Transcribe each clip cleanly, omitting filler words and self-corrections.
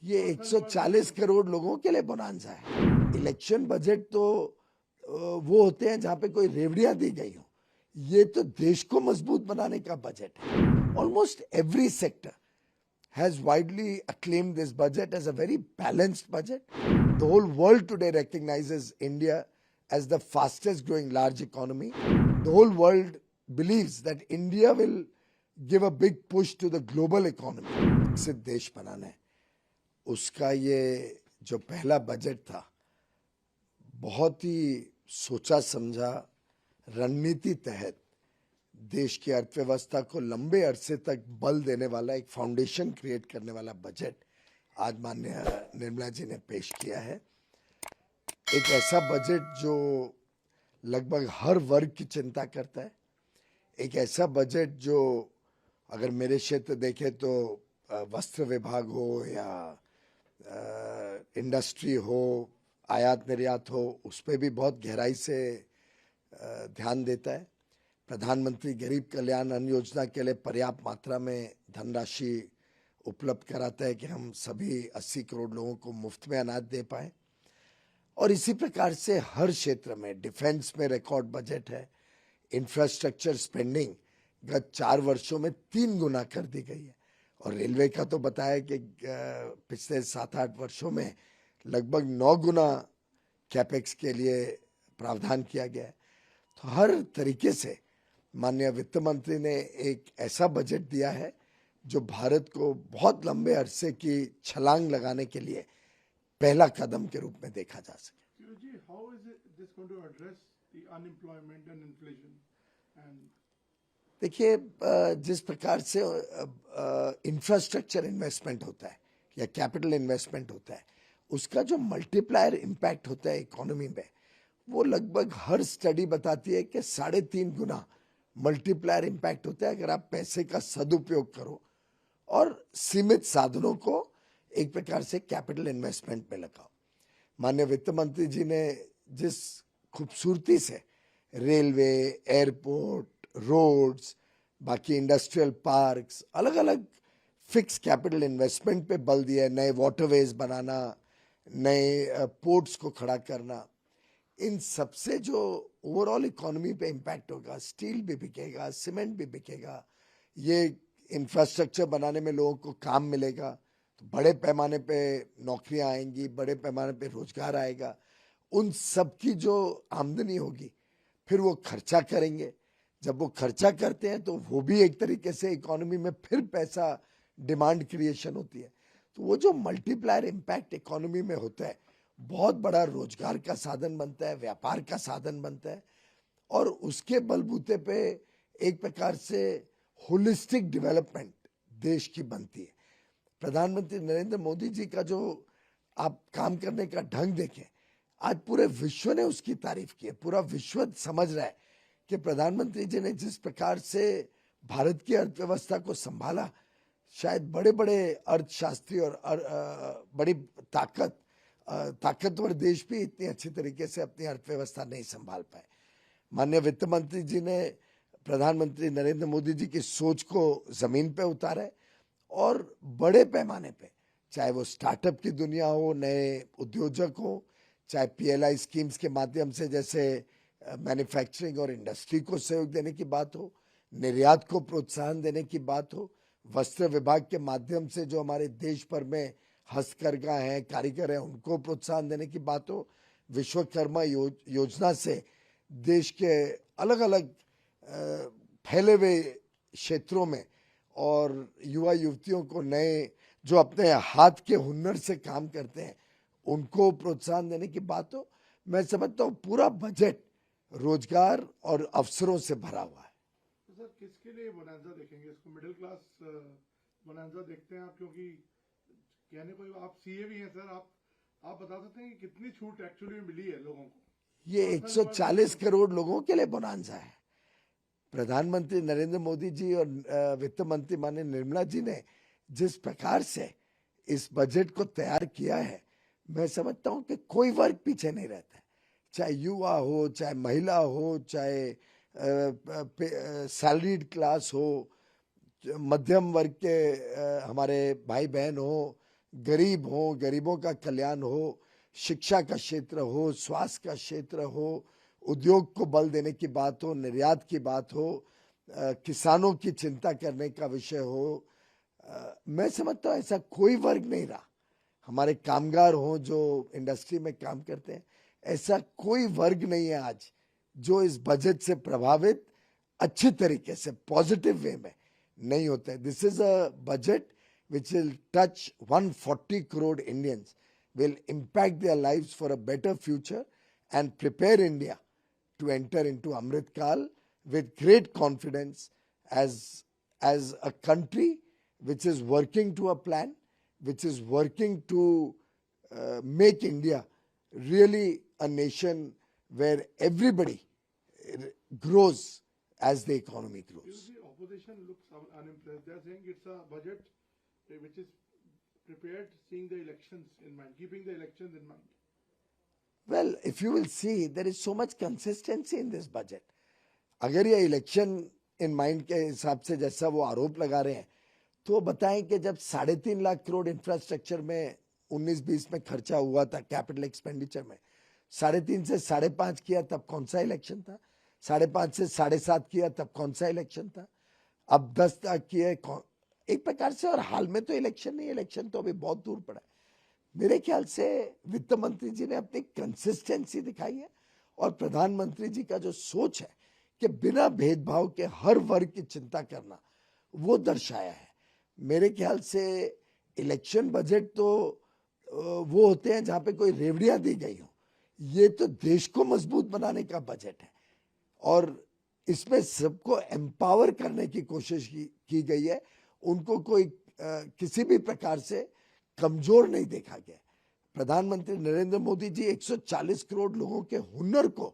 ये 140 करोड़ लोगों के लिए बोनांजा है। इलेक्शन बजट तो वो होते हैं जहां पे कोई रेवड़ियां दी गई हो। ये तो देश को मजबूत बनाने का बजट है। Almost every sector has widely acclaimed this budget as a very balanced budget. The whole world today recognizes India as the fastest growing large economy. The whole world believes that India will give a big push to the global economy. विकसित देश बनाना है, उसका ये जो पहला budget था, बहुत ही सोचा समझा रणनीति तहत देश की अर्थव्यवस्था को लंबे अरसे तक बल देने वाला एक फाउंडेशन क्रिएट करने वाला बजट आज माननीय निर्मला जी ने पेश किया है। एक ऐसा बजट जो लगभग हर वर्ग की चिंता करता है, एक ऐसा बजट जो अगर मेरे क्षेत्र देखें तो वस्त्र विभाग हो या इंडस्ट्री हो, आयात निर्यात हो, उस पर भी बहुत गहराई से ध्यान देता है। प्रधानमंत्री गरीब कल्याण अन्न योजना के लिए पर्याप्त मात्रा में धनराशि उपलब्ध कराता है कि हम सभी 80 करोड़ लोगों को मुफ्त में अनाज दे पाए। और इसी प्रकार से हर क्षेत्र में, डिफेंस में रिकॉर्ड बजट है। इंफ्रास्ट्रक्चर स्पेंडिंग गत 4 वर्षों में 3 गुना कर दी गई है। और रेलवे का तो बताया कि पिछले 7-8 वर्षों में लगभग 9 गुना कैपेक्स के लिए प्रावधान किया गया है। तो हर तरीके से माननीय वित्त मंत्री ने एक ऐसा बजट दिया है जो भारत को बहुत लंबे अरसे की छलांग लगाने के लिए पहला कदम के रूप में देखा जा सके। देखिए, जिस प्रकार से इंफ्रास्ट्रक्चर इन्वेस्टमेंट होता है या कैपिटल इन्वेस्टमेंट होता है, उसका जो मल्टीप्लायर इम्पैक्ट होता है इकोनॉमी में, वो लगभग हर स्टडी बताती है कि 3.5 गुना मल्टीप्लायर इम्पैक्ट होता है अगर आप पैसे का सदुपयोग करो और सीमित साधनों को एक प्रकार से कैपिटल इन्वेस्टमेंट में लगाओ। माननीय वित्त मंत्री जी ने जिस खूबसूरती से रेलवे, एयरपोर्ट, रोड्स, बाकी इंडस्ट्रियल पार्क्स, अलग अलग फिक्स कैपिटल इन्वेस्टमेंट पे बल दिया है, नए वाटरवेज बनाना, नए पोर्ट्स को खड़ा करना, इन सबसे जो ओवरऑल इकोनॉमी पे इम्पैक्ट होगा, स्टील भी बिकेगा, सीमेंट भी बिकेगा, ये इंफ्रास्ट्रक्चर बनाने में लोगों को काम मिलेगा, तो बड़े पैमाने पे नौकरियां आएंगी, बड़े पैमाने पे रोजगार आएगा। उन सब की जो आमदनी होगी फिर वो खर्चा करेंगे। जब वो खर्चा करते हैं तो वो भी एक तरीके से इकोनॉमी में फिर पैसा डिमांड क्रिएशन होती है। तो वो जो मल्टीप्लायर इम्पैक्ट इकोनॉमी में होता है, बहुत बड़ा रोजगार का साधन बनता है, व्यापार का साधन बनता है और उसके बलबूते पे एक प्रकार से होलिस्टिक डेवलपमेंट देश की बनती है। प्रधानमंत्री नरेंद्र मोदी जी का जो आप काम करने का ढंग देखें, आज पूरे विश्व ने उसकी तारीफ की है। पूरा विश्व समझ रहा है कि प्रधानमंत्री जी ने जिस प्रकार से भारत की अर्थव्यवस्था को संभाला, शायद बड़े बड़े अर्थशास्त्री और बड़ी ताकतवर देश भी इतनी अच्छी तरीके से अपनी अर्थव्यवस्था नहीं संभाल पाए। माननीय वित्त मंत्री जी ने प्रधानमंत्री नरेंद्र मोदी जी की सोच को जमीन पे उतारा है और बड़े पैमाने पे, चाहे वो स्टार्टअप की दुनिया हो, नए उद्योजक हो, चाहे PLI स्कीम्स के माध्यम से जैसे मैन्युफैक्चरिंग और इंडस्ट्री को सहयोग देने की बात हो, निर्यात को प्रोत्साहन देने की बात हो, वस्त्र विभाग के माध्यम से जो हमारे देश भर में हस्तकरघा है, कारीगर हैं, उनको प्रोत्साहन देने की बात हो, विश्वकर्मा योजना से देश के अलग अलग फैले हुए क्षेत्रों में और युवा युवतियों को नए जो अपने हाथ के हुनर से काम करते हैं उनको प्रोत्साहन देने की बात हो, मैं समझता हूँ पूरा बजट रोजगार और अवसरों से भरा हुआ है। तो सर, किसके लिए बोनांजा देखेंगे? इसको मिडिल क्लास बोनांजा देखते हैं आप? क्योंकि कहने को आप सीए भी हैं सर, आप बता सकते हैं कि कितनी छूट एक्चुअली मिली है लोगों को? ये 140 करोड़ लोगों के लिए बोनांजा है। प्रधानमंत्री नरेंद्र मोदी जी और वित्त मंत्री माननीय निर्मला जी ने जिस प्रकार से इस बजट को तैयार किया है, मैं समझता हूं कि कोई वर्ग पीछे नहीं रहता है। चाहे युवा हो, चाहे महिला हो, चाहे सैलरीड क्लास हो, मध्यम वर्ग के हमारे भाई बहन हो गरीब हो, गरीबों का कल्याण हो, शिक्षा का क्षेत्र हो, स्वास्थ्य का क्षेत्र हो, उद्योग को बल देने की बात हो, निर्यात की बात हो, किसानों की चिंता करने का विषय हो, मैं समझता हूँ ऐसा कोई वर्ग नहीं रहा। हमारे कामगार हों जो इंडस्ट्री में काम करते हैं, ऐसा कोई वर्ग नहीं है आज जो इस बजट से प्रभावित अच्छे तरीके से पॉजिटिव वे में नहीं होते हैं। This is a budget which will touch 140 crore Indians, will impact their lives for a better future and prepare India to enter into Amrit Kal with great confidence as a country which is working to a plan, which is working to make India really a nation where everybody grows as the economy You grows. see, opposition looks unimpressed. They are saying it's a budget which is prepared seeing the elections in mind, keeping the elections in mind. Well, if you will see, there is so much consistency in this budget. अगर ये election in mind के हिसाब से जैसा वो आरोप लगा रहे हैं, तो बताएं कि जब 3.5 लाख करोड़ इंफ्रास्ट्रक्चर में 19-20 में खर्चा हुआ था, कैपिटल एक्सपेंडिचर में 3.5 से 5.5 किया तब कौन सा इलेक्शन था, 5.5 से 7.5 किया तब कौन सा इलेक्शन था, अब 10 तक किए एक प्रकार से। और हाल में तो इलेक्शन नहीं, इलेक्शन तो अभी बहुत दूर पड़ा है। मेरे ख्याल से वित्त मंत्री जी ने अपनी कंसिस्टेंसी दिखाई है और प्रधानमंत्री जी का जो सोच है कि बिना भेदभाव के हर वर्ग की चिंता करना, वो दर्शाया है। मेरे ख्याल से इलेक्शन बजट तो वो होते हैं जहां पे कोई रेवड़ियां दी गई हो, ये तो देश को मजबूत बनाने का बजट है और इसमें सबको एम्पावर करने की कोशिश की गई है। उनको कोई किसी भी प्रकार से कमजोर नहीं देखा गया। प्रधानमंत्री नरेंद्र मोदी जी 140 करोड़ लोगों के हुनर को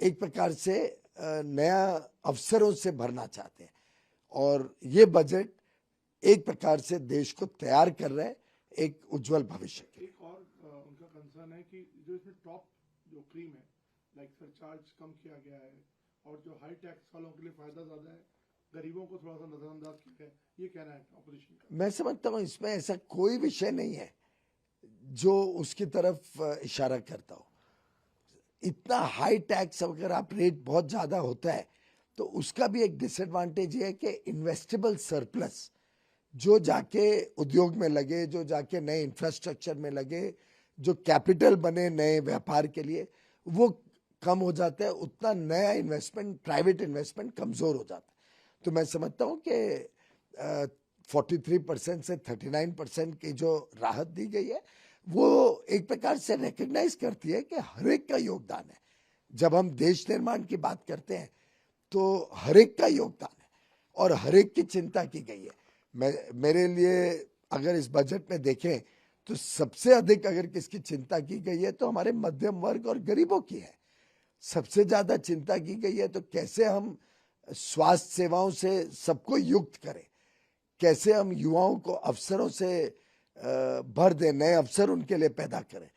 एक प्रकार से नया अवसरों से भरना चाहते हैं और ये बजट एक प्रकार से देश को तैयार कर रहा है एक उज्जवल भविष्य के। एक और उनका कंसर्न है कि जो इसमें टॉप जो क्रीम है, लाइक सरचार्ज कम किया गया है और जो हाई टैक्स वालों के लिए फायदा ज्यादा है, गरीबों को थोड़ा सा नजरअंदाज किया है, ये कहना है ऑपोजिशन का। मैं समझता हूं इसमें ऐसा कोई विषय नहीं है जो उसकी तरफ इशारा करता हो। इतना हाई टैक्स अगर आप रेट बहुत ज्यादा होता है तो उसका भी एक डिसएडवांटेज है कि इन्वेस्टेबल सरप्लस जो जाके उद्योग में लगे, जो जाके नए इंफ्रास्ट्रक्चर में लगे, जो कैपिटल बने नए व्यापार के लिए, वो कम हो जाता है। उतना नया इन्वेस्टमेंट, प्राइवेट इन्वेस्टमेंट कमजोर हो जाता है। तो मैं समझता हूं कि 43% से 39% की जो राहत दी गई है वो एक प्रकार से रिकग्नाइज करती है कि हर एक का योगदान है। जब हम देश निर्माण की बात करते हैं तो हर एक का योगदान है और हर एक की चिंता की गई है। मेरे लिए अगर इस बजट में देखें तो सबसे अधिक अगर किसकी चिंता की गई है तो हमारे मध्यम वर्ग और गरीबों की है। सबसे ज्यादा चिंता की गई है तो कैसे हम स्वास्थ्य सेवाओं से सबको युक्त करें, कैसे हम युवाओं को अवसरों से भर दें, नए अवसर उनके लिए पैदा करें,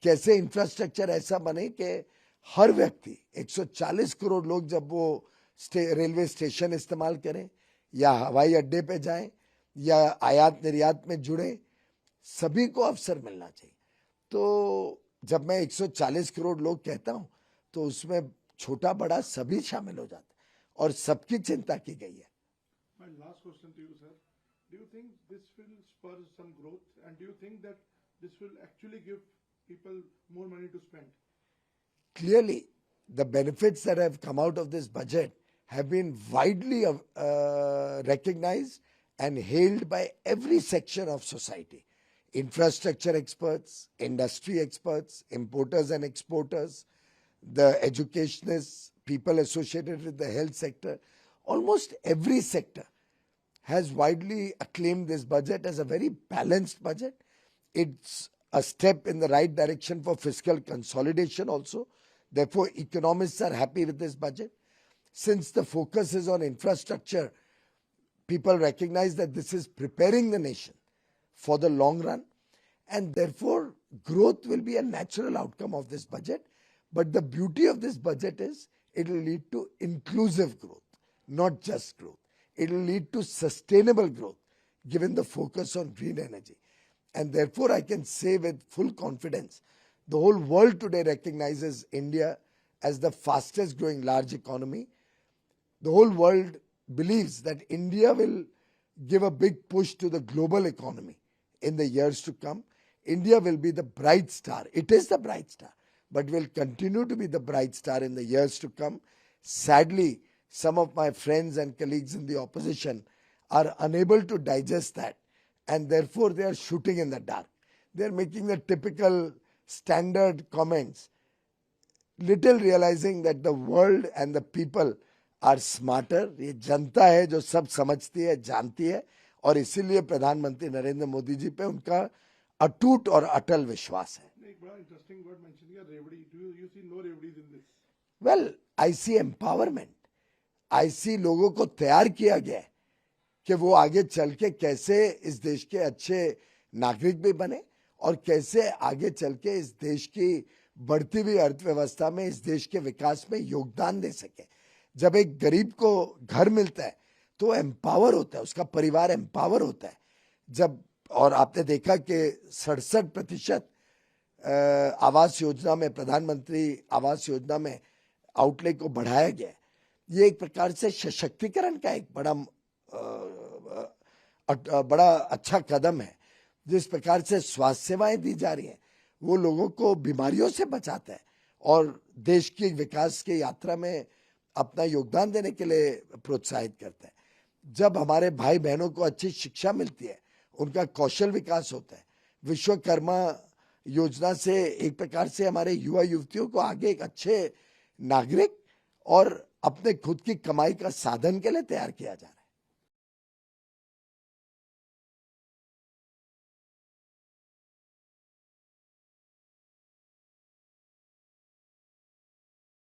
कैसे इंफ्रास्ट्रक्चर ऐसा बने कि हर व्यक्ति 140 करोड़ लोग जब वो रेलवे स्टेशन इस्तेमाल करें या हवाई अड्डे पे जाएं या आयात निर्यात में जुड़े, सभी को अवसर मिलना चाहिए। तो जब मैं 140 करोड़ लोग कहता हूं तो उसमें छोटा बड़ा सभी शामिल हो जाते हैं और सबकी चिंता की गई है। My last question to you, sir. Do you think this will spur some growth, and do you think that this will actually give people more money to spend? Clearly, the benefits that have come out of this budget have been widely recognized and hailed by every section of society. Infrastructure experts, industry experts, importers and exporters, the educationists, people associated with the health sector, almost every sector has widely acclaimed this budget as a very balanced budget. It's a step in the right direction for fiscal consolidation also. Therefore, economists are happy with this budget. Since the focus is on infrastructure, people recognize that this is preparing the nation for the long run, and therefore growth will be a natural outcome of this budget. But the beauty of this budget is it will lead to inclusive growth, not just growth. It will lead to sustainable growth given the focus on green energy. And therefore, I can say with full confidence, the whole world today recognizes India as the fastest growing large economy. The whole world believes that India will give a big push to the global economy in the years to come. India will be the bright star. It is the bright star, but will continue to be the bright star in the years to come. Sadly, some of my friends and colleagues in the opposition are unable to digest that, and therefore they are shooting in the dark. They are making the typical standard comments, little realizing that the world and the people are smarter. ये जनता है जो सब समझती है, जानती है, और इसीलिए प्रधानमंत्री नरेंद्र मोदी जी पे उनका अटूट और अटल विश्वास है. एक बड़ा इंटरेस्टिंग वर्ड मेंशन किया, revdi. Do you see no revdis in this? Well, I see empowerment. I see लोगों को तैयार किया गया है कि वो आगे चल के कैसे इस देश के अच्छे नागरिक भी बने और कैसे आगे चल के इस देश की बढ़ती हुई अर्थव्यवस्था में, इस देश के विकास में योगदान दे सके. जब एक गरीब को घर मिलता है तो एम्पावर होता है, उसका परिवार एम्पावर होता है. जब, और आपने देखा कि 67% आवास योजना में, प्रधानमंत्री आवास योजना में आउटले को बढ़ाया गया. ये एक प्रकार से सशक्तिकरण का एक बड़ा अच्छा कदम है. जिस प्रकार से स्वास्थ्य सेवाएं दी जा रही हैं, वो लोगों को बीमारियों से बचाता है और देश की विकास की यात्रा में अपना योगदान देने के लिए प्रोत्साहित करता है. जब हमारे भाई बहनों को अच्छी शिक्षा मिलती है, उनका कौशल विकास होता है. विश्वकर्मा योजना से एक प्रकार से हमारे युवा युवतियों को आगे एक अच्छे नागरिक और अपने खुद की कमाई का साधन के लिए तैयार किया जा रहा है.